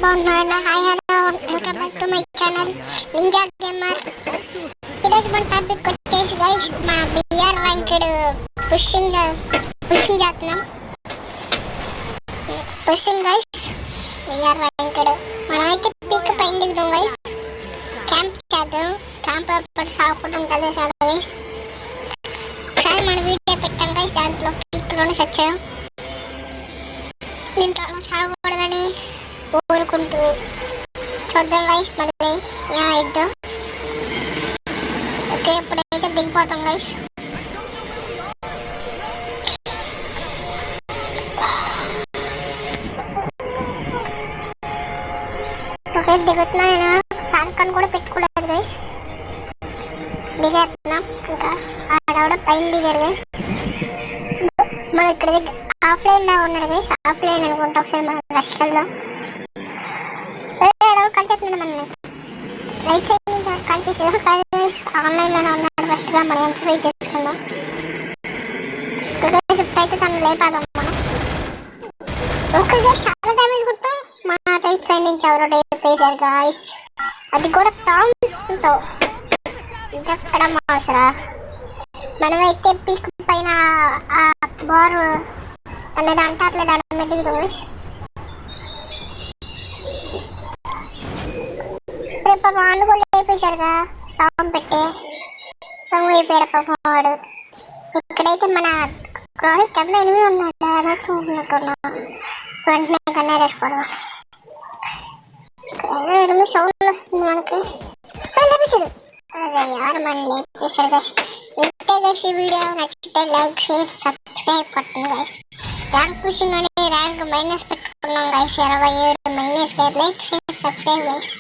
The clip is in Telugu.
బాగున్నారా? Hi hello, welcome back to my channel Ninja Gamer. ఈరోజు మన టాపిక్ వచ్చేసి గైస్ మా బిఆర్ ర్యాంక్డ్ పుషింగ్ చేస్తున్నాం. Pushing guys BR ranked. మనమైతే పీక్ పైన దిగుదాం గైస్. క్యాంప్ చేద్దాం. క్యాంప్ అప్పుడు సాగుకుంటూ ఉంటుంది సార్ గైస్. ఒకసారి మన వీడియో పెట్టాం గైస్, దాంట్లో పీక్లోనే వచ్చాం. దీంట్లో సాగకూడదని ఊరుకుంటూ చూద్దాం గైస్. మళ్ళీ ఇద్దాం. ఓకే, ఇప్పుడైతే దిగిపోతాం గైస్. ఓకే, దిగుతున్నా. నేను ఫ్యాన్ కూడా పెట్టుకోలేదు గైస్. దిగేస్తున్నాం. ఇంకా ఆడవిడ పైన దిగాడు గైస్. మనం ఇక్కడ ఆఫ్లైన్ లా ఉన్నాడు గైస్. ఆఫ్లైన్ అనుకుంటా. ఒకసారి మనం రష్కల్లో కాల్ చేస్తున్నాడు. మన రైట్ సైడ్ నుంచి కాల్ చేసాడు. ఆన్లైన్లోనే ఉన్నాడు. ఫస్ట్గా మనం ఎంపీ చేసుకుందాం. ఇప్పుడైతే తను లేపాదాం మనం. ఓకే గైస్, చాలా డ్యామేజ్ కొట్టాం. మన రైట్ సైడ్ నుంచి ఎవరో వేసారు గాయస్. అది కూడా థామ్సన్తో. ఇదెక్కడ మాసరా. మనమైతే పీక్ పైన ఆ బార్ తనది అంటారులే, దాని మీద దిగుతాం గైస్. రేపు వాళ్ళు కూడా లేపేశారుగా సాంగ్ పెట్టి. సాంగ్ అయిపోయాడు పాపం వాడు. ఇక్కడైతే మన క్రానిక్ కన్నా ఎనిమిది ఉన్నాడు. ఉన్నట్టున్నా వెంటనే కన్నా వేసుకోవడం. ఎనిమిది సౌండ్ వస్తుంది మనకి. లేపేశాడు. అదే ఎవరు మనం లేపేశాడు గైస్. ఇంతే గైస్. ఈ వీడియో నచ్చితే లైక్ షేర్ సబ్స్క్రైబ్ కొట్టండి గైస్. ర్యాంక్ పుషింగ్ అని ర్యాంక్ మైనస్ పెట్టుకున్నాం guys. 27 minus. Like share subscribe guys.